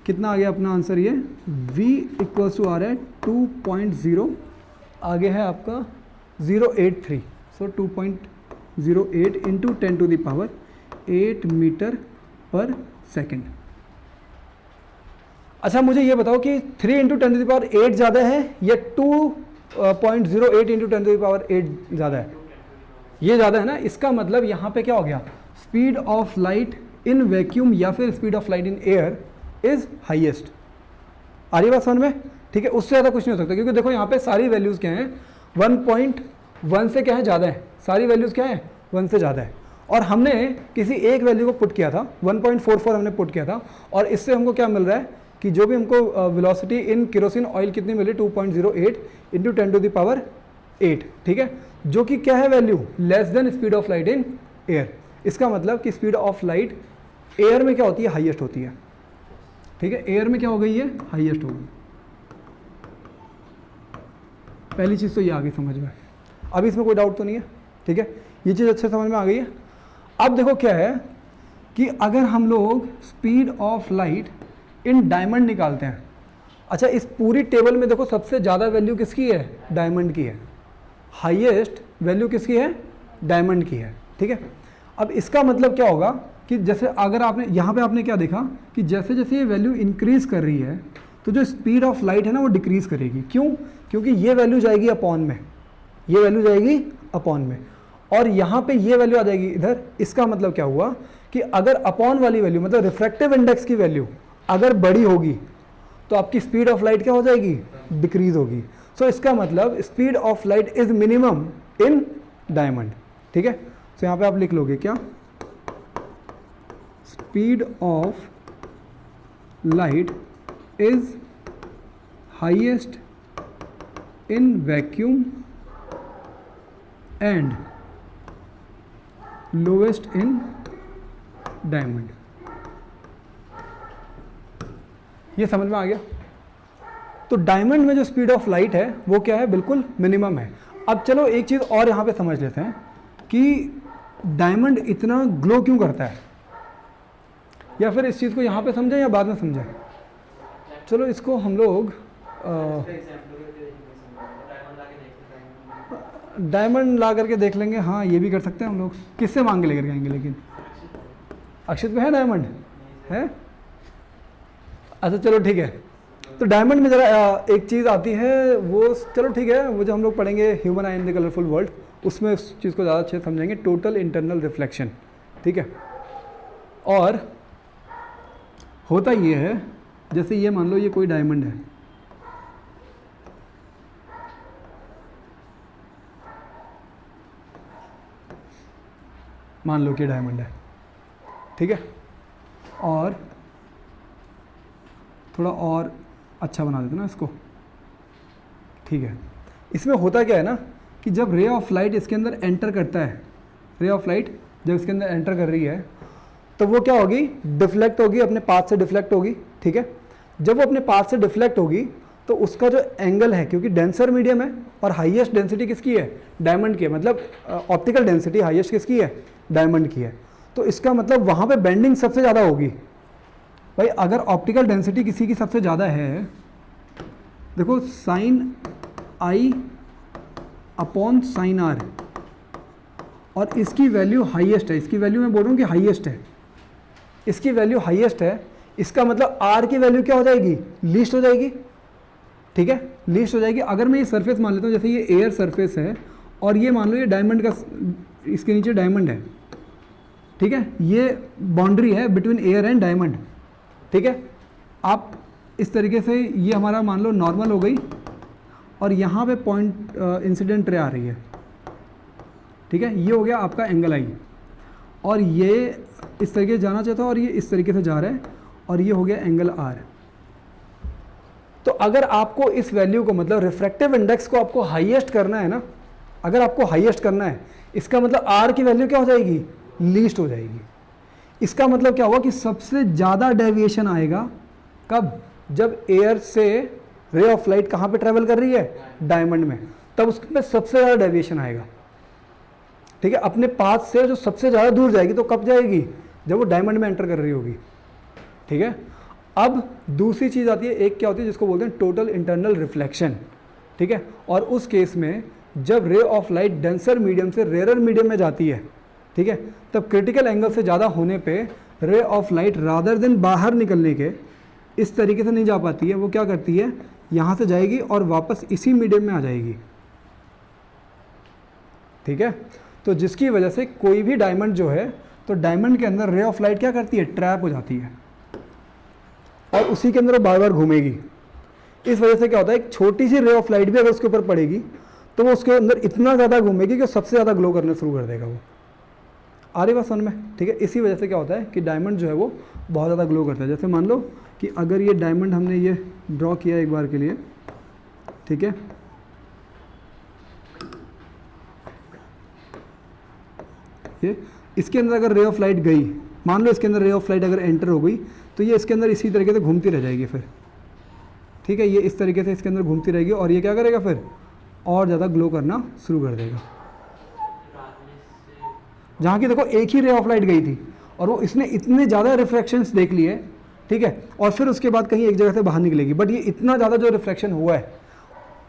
कितना आ गया अपना आंसर? ये V इक्वल्स टू आ रहा है 2.0, आगे है आपका 083। सो 2.08 × 10⁸ मीटर पर सेकेंड। अच्छा मुझे ये बताओ कि 3 × 10⁸ ज़्यादा है या 2.08 × 10⁸ ज़्यादा है? ये ज़्यादा है ना। इसका मतलब यहाँ पे क्या हो गया? Speed of light in vacuum या फिर speed of light in air is highest. आ रही बात समझ में? ठीक है। उससे ज़्यादा कुछ नहीं हो सकता, क्योंकि देखो यहाँ पे सारी वैल्यूज़ क्या हैं? 1.1 से क्या है? ज़्यादा है। सारी वैल्यूज़ क्या है? 1 से ज़्यादा है। और हमने किसी एक वैल्यू को पुट किया था, 1.44 हमने पुट किया था, और इससे हमको क्या मिल रहा है कि जो भी हमको वेलोसिटी इन केरोसिन ऑयल कितनी मिली? 2.08 × 8, ठीक है, जो कि क्या है value, less than speed of light in air. इसका मतलब कि स्पीड ऑफ लाइट एयर में क्या होती है, हाईएस्ट होती है, ठीक है, एयर में क्या हो गई है, हाईएस्ट हो गई। पहली चीज़ तो ये आ गई समझ में, अब इसमें कोई डाउट तो नहीं है, ठीक है, ये चीज़ अच्छे समझ में आ गई है। अब देखो क्या है कि अगर हम लोग speed of light in diamond निकालते हैं, अच्छा इस पूरी टेबल में देखो सबसे ज़्यादा वैल्यू किसकी है, डायमंड की है, हाईएस्ट वैल्यू किसकी है, डायमंड की है, ठीक है। अब इसका मतलब क्या होगा कि जैसे अगर आपने यहाँ पे आपने क्या देखा कि जैसे जैसे ये वैल्यू इंक्रीज कर रही है तो जो स्पीड ऑफ लाइट है ना वो डिक्रीज करेगी। क्यों? क्योंकि ये वैल्यू जाएगी अपॉन में, ये वैल्यू जाएगी अपॉन में, और यहाँ पे ये वैल्यू आ जाएगी इधर। इसका मतलब क्या हुआ कि अगर अपॉन वाली वैल्यू मतलब रिफ्रैक्टिव इंडेक्स की वैल्यू अगर बड़ी होगी तो आपकी स्पीड ऑफ लाइट क्या हो जाएगी, डिक्रीज होगी। सो इसका मतलब speed of light is minimum in diamond, ठीक है। तो यहाँ पे आप लिख लोगे क्या, speed of light is highest in vacuum and lowest in diamond. ये समझ में आ गया। तो डायमंड में जो स्पीड ऑफ लाइट है वो क्या है, बिल्कुल मिनिमम है। अब चलो एक चीज़ और यहाँ पे समझ लेते हैं कि डायमंड इतना ग्लो क्यों करता है, या फिर इस चीज़ को यहाँ पे समझें या बाद में समझें। चलो इसको हम लोग डायमंड ला करके देख लेंगे। हाँ ये भी कर सकते हैं हम लोग। किससे मांग के लेकर आएंगे लेकिन, अक्षित पे है डायमंड है, अच्छा चलो ठीक है। तो डायमंड में ज़रा एक चीज़ आती है वो, चलो ठीक है, वो जो हम लोग पढ़ेंगे human I in the colourful world, उसमें उस चीज़ को ज़्यादा अच्छे से समझेंगे, टोटल इंटरनल रिफ्लेक्शन, ठीक है। और होता ये है, जैसे ये मान लो ये कोई डायमंड है, मान लो कि डायमंड है, ठीक है, और थोड़ा और अच्छा बना देते ना इसको, ठीक है। इसमें होता क्या है ना कि जब रे ऑफ लाइट इसके अंदर एंटर करता है, रे ऑफ लाइट जब इसके अंदर एंटर कर रही है तो वो क्या होगी, डिफ्लेक्ट होगी, अपने पाथ से डिफ्लेक्ट होगी, ठीक है। जब वो अपने पाथ से डिफ्लेक्ट होगी तो उसका जो एंगल है, क्योंकि डेंसर मीडियम है और हाईएस्ट डेंसिटी किसकी है, डायमंड की है, मतलब ऑप्टिकल डेंसिटी हाईएस्ट किसकी है, डायमंड की है। तो इसका मतलब वहाँ पे बेंडिंग सबसे ज़्यादा होगी। भाई अगर ऑप्टिकल डेंसिटी किसी की सबसे ज़्यादा है, देखो साइन आई अपॉन साइन आर, और इसकी वैल्यू हाईएस्ट है, इसकी वैल्यू मैं बोल रहा हूँ कि हाईएस्ट है, इसकी वैल्यू हाईएस्ट है, इसका मतलब आर की वैल्यू क्या हो जाएगी, लीस्ट हो जाएगी, ठीक है, लीस्ट हो जाएगी। अगर मैं ये सरफेस मान लेता हूँ, जैसे ये एयर सरफेस है और ये मान लो ये डायमंड का, इसके नीचे डायमंड है, ठीक है, ये बाउंड्री है बिटवीन एयर एंड डायमंड, ठीक है। आप इस तरीके से, ये हमारा मान लो नॉर्मल हो गई और यहाँ पे पॉइंट इंसिडेंट रे आ रही है, ठीक है, ये हो गया आपका एंगल आई, और ये इस तरीके से जाना चाहता है और ये इस तरीके से जा रहा है, और ये हो गया एंगल आर। तो अगर आपको इस वैल्यू को, मतलब रिफ्रैक्टिव इंडेक्स को आपको हाईएस्ट करना है ना, अगर आपको हाईएस्ट करना है, इसका मतलब आर की वैल्यू क्या हो जाएगी, लीस्ट हो जाएगी। इसका मतलब क्या होगा कि सबसे ज़्यादा डेविएशन आएगा कब, जब एयर से रे ऑफ लाइट कहाँ पे ट्रेवल कर रही है, डायमंड में, तब उसमें सबसे ज़्यादा डेविएशन आएगा, ठीक है। अपने पाथ से जो सबसे ज़्यादा दूर जाएगी तो कब जाएगी, जब वो डायमंड में एंटर कर रही होगी, ठीक है। अब दूसरी चीज़ आती है, एक क्या होती है जिसको बोलते हैं टोटल इंटरनल रिफ्लेक्शन, ठीक है। और उस केस में जब ray of light denser medium से रेयर मीडियम में जाती है, ठीक है, तब क्रिटिकल एंगल से ज़्यादा होने पे ray of light rather than बाहर निकलने के इस तरीके से नहीं जा पाती है, वो क्या करती है, यहाँ से जाएगी और वापस इसी मीडियम में आ जाएगी, ठीक है। तो जिसकी वजह से कोई भी डायमंड जो है, तो डायमंड के अंदर रे ऑफ लाइट क्या करती है, ट्रैप हो जाती है, और उसी के अंदर वो बार बार घूमेगी। इस वजह से क्या होता है, एक छोटी सी रे ऑफ लाइट भी अगर उसके ऊपर पड़ेगी तो वो उसके अंदर इतना ज़्यादा घूमेगी कि सबसे ज़्यादा ग्लो करना शुरू कर देगा वो। आ रही बात समझ में, ठीक है। इसी वजह से क्या होता है कि डायमंड जो है वो बहुत ज़्यादा ग्लो करता है। जैसे मान लो कि अगर ये डायमंड हमने ये ड्रॉ किया एक बार के लिए, ठीक है, ये इसके अंदर अगर रे ऑफ लाइट गई, मान लो इसके अंदर रे ऑफ लाइट अगर एंटर हो गई तो ये इसके अंदर इसी तरीके से घूमती रह जाएगी फिर, ठीक है, ये इस तरीके से इसके अंदर घूमती रहेगी और ये क्या करेगा फिर और ज़्यादा ग्लो करना शुरू कर देगा। जहाँ की देखो एक ही रे ऑफ लाइट गई थी और वो इसने इतने ज़्यादा रिफ्रैक्शंस देख लिए, ठीक है, और फिर उसके बाद कहीं एक जगह से बाहर निकलेगी, बट ये इतना ज़्यादा जो रिफ्रैक्शन हुआ है,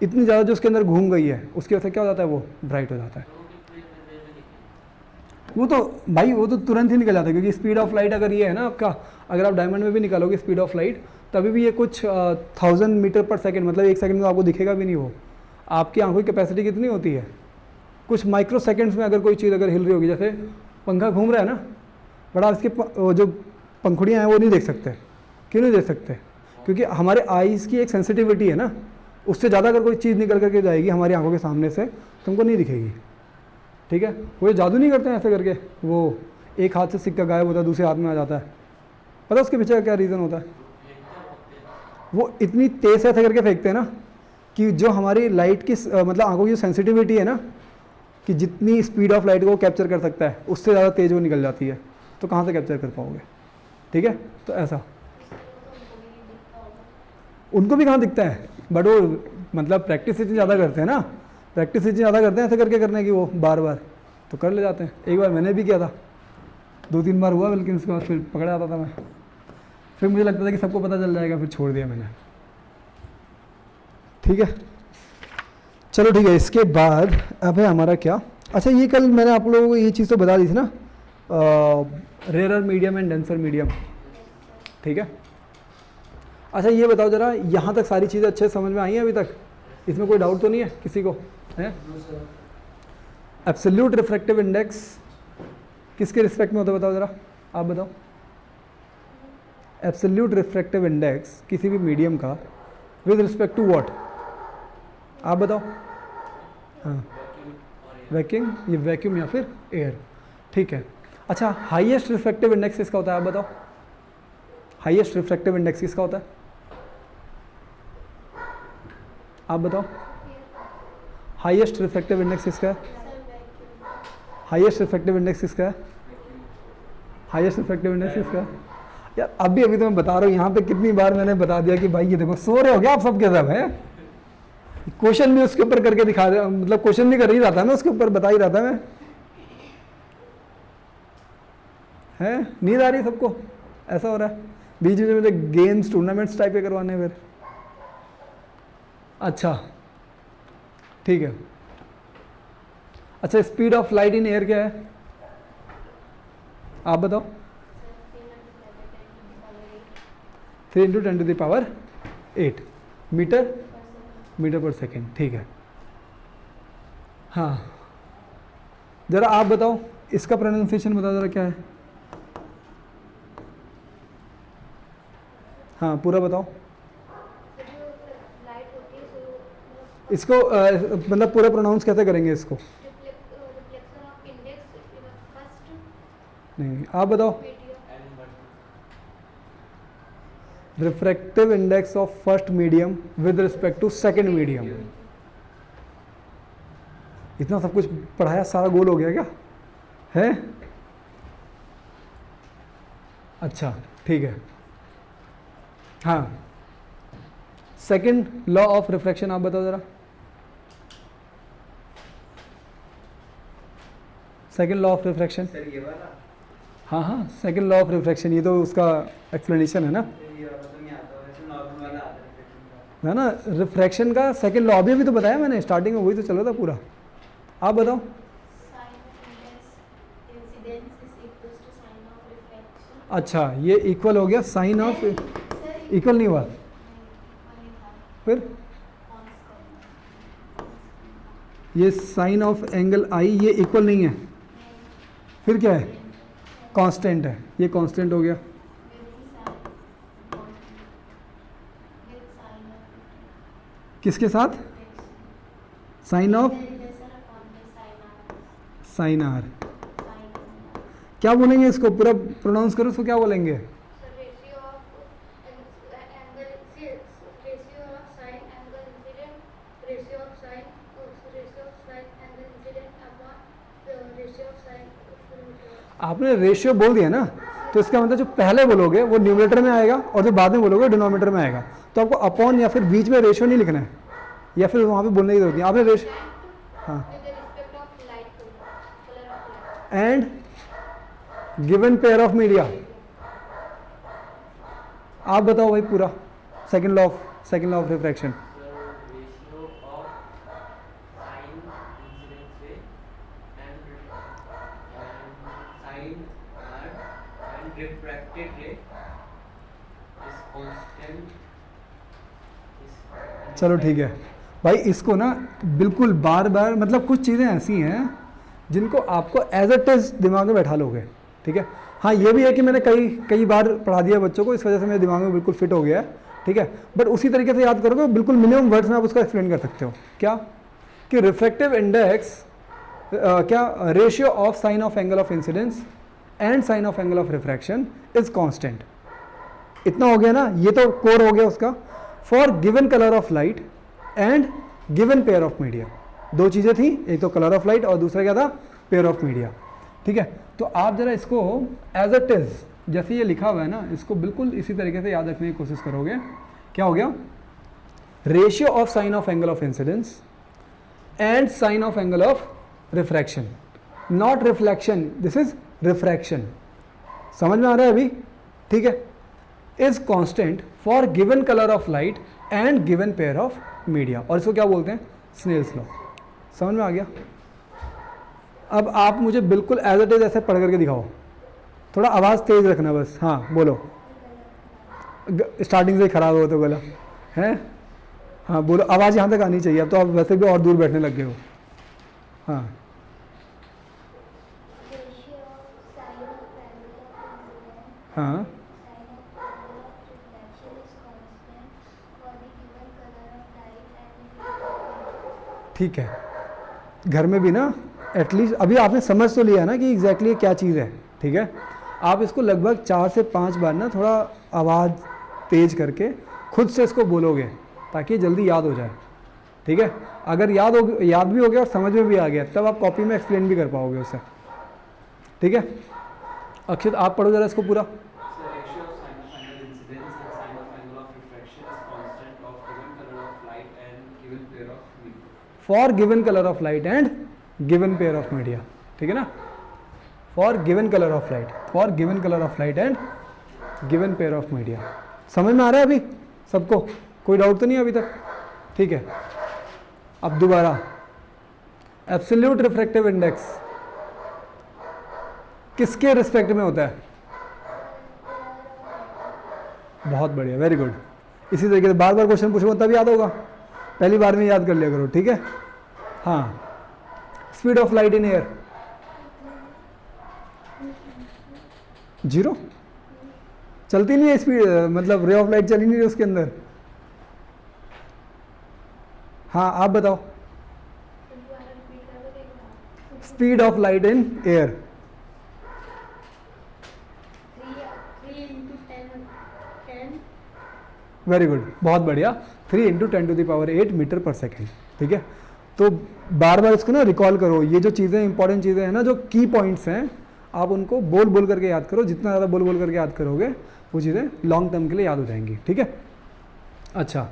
इतनी ज़्यादा जो उसके अंदर घूम गई है, उसकी वजह से क्या हो जाता है, वो ब्राइट हो जाता है। वो तो भाई वो तो तुरंत ही निकल जाता है, क्योंकि स्पीड ऑफ लाइट अगर ये है ना आपका, अगर आप डायमंड में भी निकालोगे स्पीड ऑफ लाइट, तभी भी ये कुछ 1000 मीटर पर सेकेंड, मतलब 1 सेकंड में आपको दिखेगा भी नहीं। वो आपकी आंखों की कैपेसिटी कितनी होती है, कुछ माइक्रो सेकेंड्स में अगर कोई चीज़ अगर हिल रही होगी, जैसे पंखा घूम रहा है ना, बट आप इसके जो पंखुड़ियाँ हैं वो नहीं देख सकते। क्यों नहीं देख सकते? क्योंकि हमारे आईज़ की एक सेंसिटिविटी है ना, उससे ज़्यादा अगर कोई चीज़ निकल करके जाएगी हमारी आंखों के सामने से तो हमको नहीं दिखेगी, ठीक है। वो जादू नहीं करते हैं ऐसे करके, वो एक हाथ से सिक्का गायब होता है दूसरे हाथ में आ जाता है, पता उसके पीछे का क्या रीज़न होता है? वो इतनी तेज़ ऐसे करके फेंकते हैं ना कि जो हमारी लाइट की मतलब आंखों की जो सेंसिटिविटी है ना, कि जितनी स्पीड ऑफ लाइट को कैप्चर कर सकता है उससे ज़्यादा तेज़ वो निकल जाती है, तो कहाँ से कैप्चर कर पाओगे, ठीक है। तो ऐसा उनको भी कहाँ दिखता है, बट वो मतलब प्रैक्टिस इतनी ज़्यादा करते हैं ना, प्रैक्टिस इतनी ज़्यादा करते हैं ऐसे करके करने की, वो बार बार तो कर ले जाते हैं। एक बार मैंने भी किया था, 2-3 बार हुआ, बल्कि उसके बाद फिर पकड़ जाता था मैं, फिर मुझे लगता था कि सबको पता चल जाएगा, फिर छोड़ दिया मैंने, ठीक है। चलो ठीक है, इसके बाद अब है हमारा क्या, अच्छा ये कल मैंने आप लोगों को ये चीज़ तो बता दी थी ना, rare medium and denser medium, ठीक है। अच्छा ये बताओ ज़रा, यहाँ तक सारी चीज़ें अच्छे समझ में आई हैं अभी तक, इसमें कोई डाउट तो नहीं है किसी को? है एब्सोल्यूट रिफ्रैक्टिव इंडेक्स किसके रिस्पेक्ट में होता है बताओ ज़रा, आप बताओ। एब्सोल्यूट रिफ्रैक्टिव इंडेक्स किसी भी मीडियम का विद रिस्पेक्ट टू व्हाट, आप बताओ। हाँ वैक्यूम, ये वैक्यूम या फिर एयर, ठीक है। अच्छा हाईएस्ट रिफ्रैक्टिव इंडेक्स किसका होता है, आप बताओ। हाईएस्ट रिफ्रैक्टिव इंडेक्स किसका होता है, आप बताओ। हाईएस्ट रिफ्रैक्टिव इंडेक्स किसका है? हाईएस्ट रिफ्रैक्टिव इंडेक्स किसका है? हाईएस्ट रिफ्रैक्टिव इंडेक्स किसका है? यार अभी तो मैं बता रहा हूँ, यहाँ पे कितनी बार मैंने बता दिया कि भाई ये देखो, सो रहे हो क्या आप सब के सब, है क्वेश्चन भी उसके ऊपर करके दिखा रहा, मतलब क्वेश्चन भी कर ही रहा था मैं, उसके ऊपर बता ही रहा था मैं, है नींद आ रही है सबको, ऐसा हो रहा है। बीच में मुझे गेम्स टूर्नामेंट्स टाइप के करवाने हैं फिर, अच्छा ठीक है। अच्छा speed of light in air क्या है, आप बताओ। 3 × 10⁸ मीटर पर सेकेंड, ठीक है। हाँ ज़रा आप बताओ, इसका प्रोनाउंसिएशन बताओ ज़रा क्या है, हाँ पूरा बताओ इसको, मतलब पूरा प्रोनाउंस कैसे करेंगे इसको, नहीं आप बताओ। Refractive index of first medium with respect to second medium. इतना सब कुछ पढ़ाया, सारा गोल हो गया क्या है? अच्छा ठीक है। हाँ सेकंड लॉ ऑफ रिफ्रैक्शन आप बताओ जरा। Second law of refraction, sir ये वाला, हाँ हाँ सेकंड लॉ ऑफ रिफ्रैक्शन, ये तो उसका एक्सप्लेनेशन है ना, ये वाला तो नहीं आता, वैसे नॉर्मल वाला आता है रिफ्रैक्शन का। है ना। रिफ्रैक्शन का सेकंड लॉ अभी तो बताया मैंने स्टार्टिंग में, वही तो चल रहा था पूरा। आप बताओ। अच्छा ये इक्वल हो गया साइन ऑफ, इक्वल नहीं हुआ फिर, ये साइन ऑफ एंगल आई ये इक्वल नहीं है, फिर क्या है? कांस्टेंट है, ये कांस्टेंट हो गया। किसके साथ? Sine of sine r. क्या बोलेंगे इसको, पूरा प्रोनाउंस करो, इसको क्या बोलेंगे? आपने रेशियो बोल दिया ना, तो इसका मतलब जो पहले बोलोगे वो न्यूमरेटर में आएगा और जो बाद में बोलोगे डिनोमिनेटर में आएगा। तो आपको अपॉन या फिर बीच में रेशियो नहीं लिखना है, या फिर वहाँ पे बोलने की जरूरत नहीं। आपने रेशियो, हाँ, and given pair of media. आप बताओ भाई पूरा second law of refraction. refracted ray is constant चलो ठीक है भाई, इसको ना बिल्कुल बार बार, मतलब कुछ चीज़ें ऐसी हैं जिनको आपको एज इट इज दिमाग में बैठा लोगे, ठीक है। हाँ ये भी है कि मैंने कई बार पढ़ा दिया बच्चों को, इस वजह से मेरे दिमाग में बिल्कुल फिट हो गया है, ठीक है। बट उसी तरीके से याद करोगे, बिल्कुल मिनिमम वर्ड्स में आप उसका एक्सप्लेन कर सकते हो। क्या कि रिफ्रैक्टिव इंडेक्स, क्या ratio of sine of angle of incidence and sine of angle of refraction is constant. इतना हो गया ना, ये तो कोर हो गया उसका। For given colour of light and given pair of media, दो चीज़ें थी, एक तो कलर ऑफ लाइट और दूसरा क्या था, पेयर ऑफ मीडिया, ठीक है। तो आप जरा इसको एज इट इज जैसे ये लिखा हुआ है ना, इसको बिल्कुल इसी तरीके से याद रखने की कोशिश करोगे। क्या हो गया, ratio of sine of angle of incidence and sine of angle of refraction, not reflection, this is refraction. समझ में आ रहा है अभी, ठीक है। Is constant for given colour of light and given pair of media, और इसको क्या बोलते हैं, स्नेल्स लॉ। समझ में आ गया। अब आप मुझे बिल्कुल एज इट इज ऐसे पढ़ करके दिखाओ, थोड़ा आवाज़ तेज रखना बस। हाँ बोलो, स्टार्टिंग से ही खराब हो तो गला है। हाँ बोलो, आवाज़ यहाँ तक आनी चाहिए। अब तो आप वैसे भी और दूर बैठने लग गए हो। हाँ हाँ ठीक है। घर में भी ना एटलीस्ट अभी आपने समझ तो लिया ना कि एग्जैक्टली क्या चीज़ है, ठीक है। आप इसको लगभग 4 से 5 बार ना थोड़ा आवाज़ तेज करके खुद से इसको बोलोगे ताकि जल्दी याद हो जाए, ठीक है। अगर याद भी हो गया और समझ में भी आ गया, तब आप कॉपी में एक्सप्लेन भी कर पाओगे उससे, ठीक है। अक्षित आप पढ़ो जरा इसको पूरा। For given colour of light and given pair of media, ठीक है ना। For given colour of light, for given colour of light and given pair of media. समझ में आ रहा है अभी सबको, कोई डाउट तो नहीं अभी तक, ठीक है। अब दोबारा, एब्सोल्यूट रिफ्रैक्टिव इंडेक्स किसके रिस्पेक्ट में होता है, बहुत बढ़िया, वेरी गुड। इसी तरीके से बार बार क्वेश्चन पूछूंगा तब याद होगा, पहली बार में याद कर लिया करो, ठीक है। हाँ, speed of light in air, 0, चलती नहीं है स्पीड, मतलब रे ऑफ लाइट चली नहीं रही उसके अंदर। हाँ आप बताओ, speed of light in air, 3 very good, बहुत बढ़िया, 3 × 10⁸ मीटर पर सेकेंड, ठीक है। तो बार बार इसको ना रिकॉल करो, ये जो चीज़ें इंपॉर्टेंट चीज़ें हैं ना, जो की पॉइंट्स हैं, आप उनको बोल बोल करके याद करो। जितना ज़्यादा बोल बोल करके याद करोगे वो चीज़ें लॉन्ग टर्म के लिए याद हो जाएंगी, ठीक है। अच्छा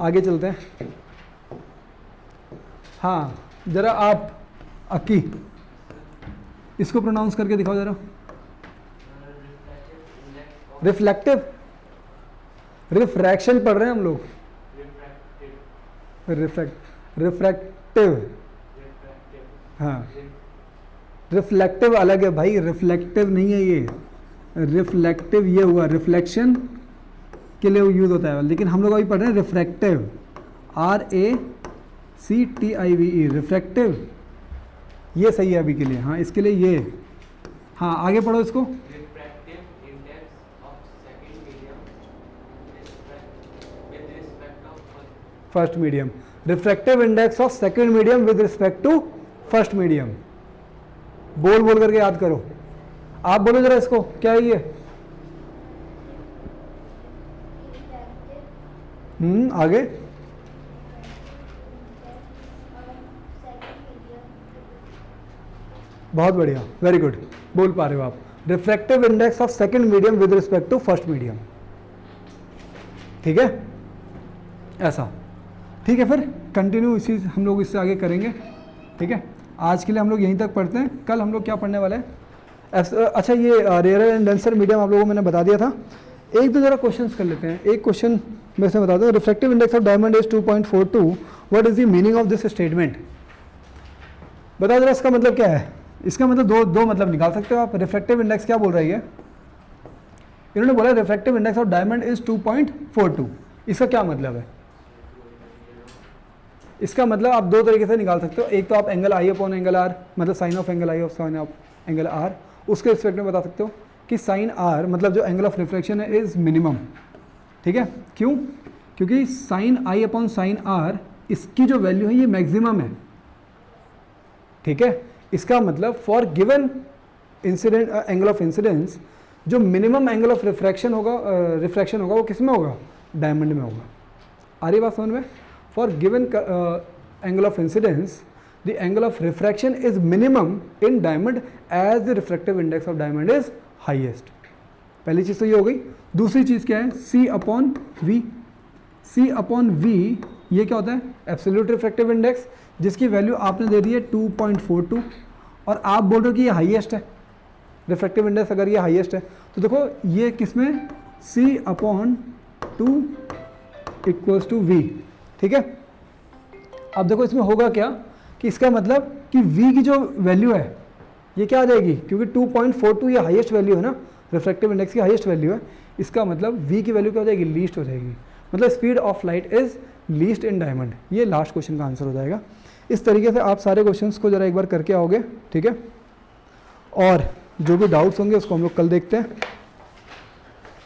आगे चलते हैं। हाँ ज़रा आप अक्की इसको प्रोनाउंस करके दिखाओ ज़रा। रिफ्लेक्टिव, रिफ्रैक्शन पढ़ रहे हैं हम लोग, रिफ्रैक्टिव, हाँ रिफ्लेक्टिव अलग है भाई, रिफ्लेक्टिव नहीं है ये, रिफ्लेक्टिव ये हुआ, रिफ्लेक्शन के लिए यूज होता है, लेकिन हम लोग अभी पढ़ रहे हैं रिफ्रैक्टिव, RACTIVE, रिफ्रैक्टिव, ये सही है अभी के लिए। हाँ इसके लिए ये, हाँ आगे पढ़ो इसको। First medium, refractive index of second medium with respect to first medium, बोल बोल करके याद करो। आप बोलो जरा इसको, क्या है ये, आगे, बहुत बढ़िया, वेरी गुड, बोल पा रहे हो आप। Refractive index of second medium with respect to first medium, ठीक है, ऐसा। ठीक है, फिर कंटिन्यू इसी हम लोग इससे आगे करेंगे। ठीक है, आज के लिए हम लोग यहीं तक पढ़ते हैं। कल हम लोग क्या पढ़ने वाले हैं? अच्छा, ये रेयर एंड डेंसर मीडियम आप लोगों को मैंने बता दिया था। एक दो जरा क्वेश्चंस कर लेते हैं। एक क्वेश्चन मैं से बता दूं, refractive index of diamond is 2.42, what is the meaning of this statement? बताओ जरा, इसका मतलब क्या है? इसका मतलब दो मतलब निकाल सकते हो आप। रिफ्रैक्टिव इंडेक्स क्या बोल रही है? इन्होंने बोला refractive index of diamond is 2.42, इसका क्या मतलब है? इसका मतलब आप दो तरीके से निकाल सकते हो। एक तो आप angle I upon angle R, मतलब sine of angle I of sine of angle R, उसके रिस्पेक्ट में बता सकते हो कि साइन आर मतलब जो एंगल ऑफ रिफ्लेक्शन है इज मिनिमम। ठीक है, क्यों? क्योंकि साइन आई अपॉन साइन आर, इसकी जो वैल्यू है ये मैक्सिमम है। ठीक है, इसका मतलब for given incident angle of incidence, जो मिनिमम एंगल ऑफ रिफ्रैक्शन होगा वो किस में होगा? डायमंड में होगा। आ रही बात समझ में? For given angle of incidence the angle of refraction is minimum in diamond as the refractive index of diamond is highest. पहली चीज़ तो ये हो गई। दूसरी चीज़ क्या है? C upon V. C upon V ये क्या होता है? एब्सोल्यूट रिफ्रैक्टिव इंडेक्स, जिसकी वैल्यू आपने दे दी है 2.42 और आप बोल रहे हो कि ये हाईएस्ट है। रिफ्रैक्टिव इंडेक्स अगर ये हाईएस्ट है तो देखो ये किसमें? सी अपॉन 2 इक्वल्स टू वी। ठीक है, अब देखो इसमें होगा क्या कि इसका मतलब कि v की जो वैल्यू है ये क्या आ जाएगी? क्योंकि 2.42 ये हाईएस्ट वैल्यू है ना, रिफ्रैक्टिव इंडेक्स की हाईएस्ट वैल्यू है। इसका मतलब v की वैल्यू क्या हो जाएगी? लीस्ट हो जाएगी। मतलब speed of light is least in diamond. ये लास्ट क्वेश्चन का आंसर हो जाएगा। इस तरीके से आप सारे क्वेश्चंस को जरा एक बार करके आओगे। ठीक है, और जो भी डाउट्स होंगे उसको हम लोग कल देखते हैं।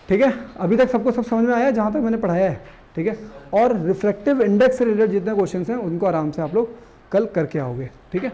ठीक है, अभी तक सबको सब समझ में आया जहाँ तक मैंने पढ़ाया है? ठीक है, और रिफ्रैक्टिव इंडेक्स से रिलेटेड जितने क्वेश्चंस हैं उनको आराम से आप लोग कल करके आओगे। ठीक है।